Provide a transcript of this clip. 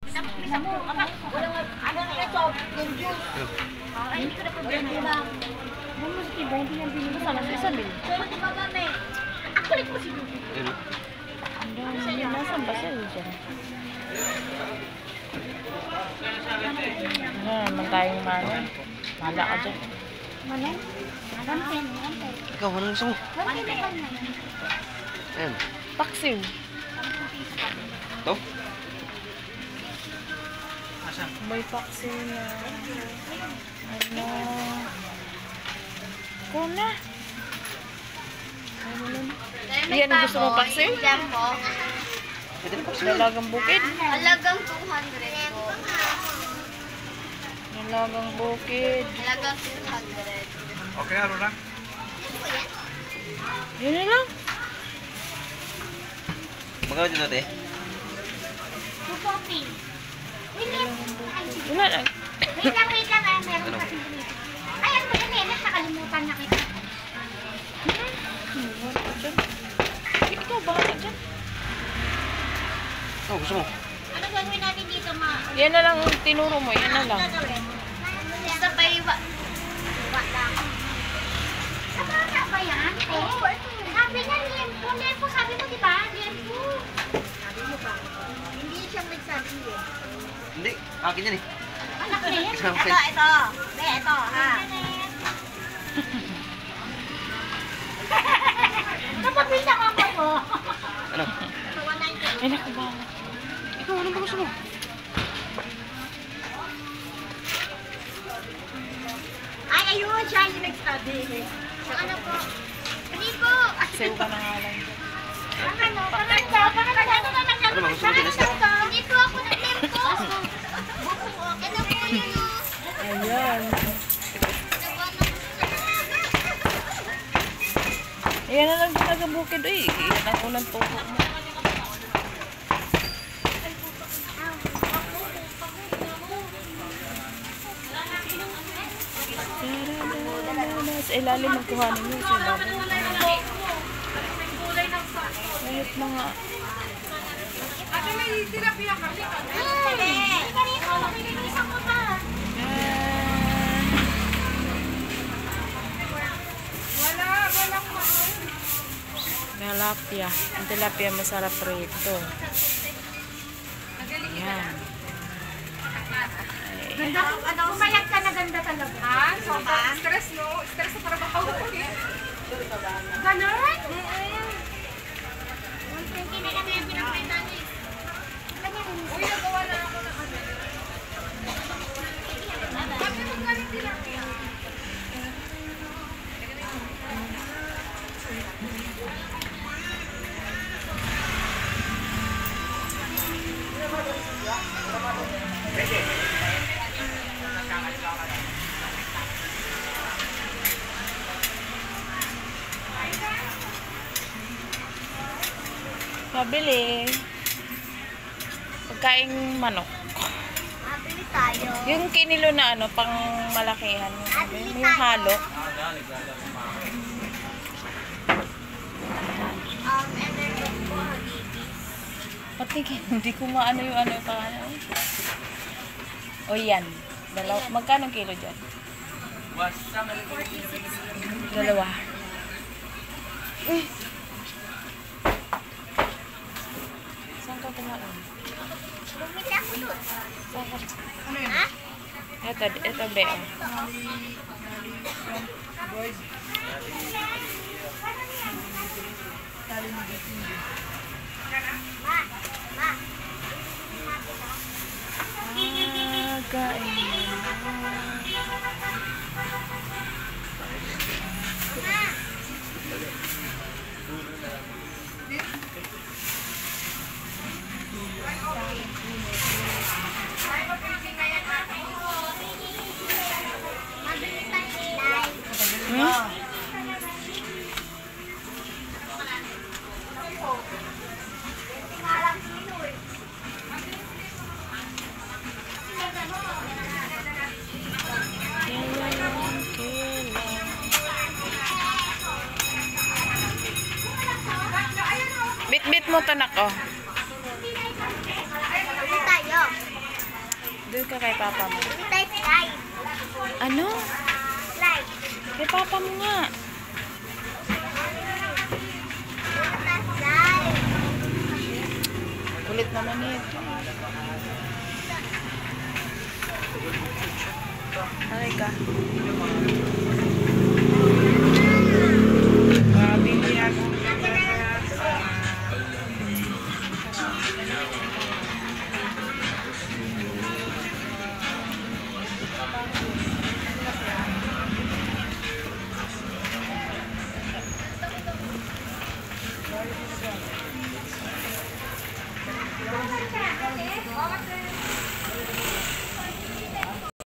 Ano na ito? Yung juice. Ay, hindi ko na problema lang. Ano mo si 20 yung binili sa nasa isa din? So, di ba mami? Ang kulit mo si Dudu. Ang nasaan ba siya dyan? Ano naman tayong manong? Mala ka dyan. Manong? Manong? Ikaw, anong gusto mo? Ayan. Paksiw. Ito? May paksiw na. Ano? Ikaw na. Ano nun? Yan ang gusto mo paksiw? Yan po. Dalagang bukid? Halagang 200 po. Dalagang bukid. Halagang 200. Okay, ano na? Yun na lang. Magkano dito, te? 240. Wala lang. Wait lang, ay, meron kasi dito. Ay, ano ba yan, Nenek? Nakalimutan na kita. Ikaw, bakit dyan? Oh, gusto mo? Ano gagawin natin dito, ma? Yan na lang, tinuro mo. Yan na lang. Basta pa iwa. Iwa lang. Sa ba yan? Oo, sabi niya, liempo. Liempo, sabi mo, di ba? Liempo. Sabi mo ba? Hindi siya nagsabi eh. Hindi, akin yan eh. Anak na yan. Isang Ito, ito. Be, ito, ha? Kapapil na ako mo. Ano? Ay, naku ba? Ikaw, anong ba gusto mo? Ay, ayun, siya yung nag-study. So, ano po? Hindi po. Sayo ka na nga lang. Ano ba gusto mo din sa? Hindi po ako nag-tempo. Ano po yun o? Ayan. Ayan na lang dalagang bukid. Uy, yan ang unang tuko mo. Sa ilalim ang kuhanin nyo. Sa ilalim. Kahit mga... Ate, may tilapia kami. Tilapia. Ang tilapia masarap rito. Ayan. Ganda, ano, umayag ka na ganda talaga. Ah, so stress, no? Stress sa trabaho. Ganon? Hindi na kaya pinapalitan eh. Uy, nagawa na ako ng ano. Sabi mo galing tilapia. Pabili. Pagkaing manok. Mabili tayo. Yung kinilo na ano, pang malakihan. Yung halo. And then po, Pati hindi ko maano yung ano pa. O yan. Magkano kilo dyan? Dalawa. Saan ka kumain? bumili ako doon. Saan ka? Ha? Ito be. Bit-bit mo to, nako. Bili tayo. Doon ka kay papa mo. Slide, slide. Ano? Slide. Kay papa mo nga. Slide. Kulit naman ito. Halika.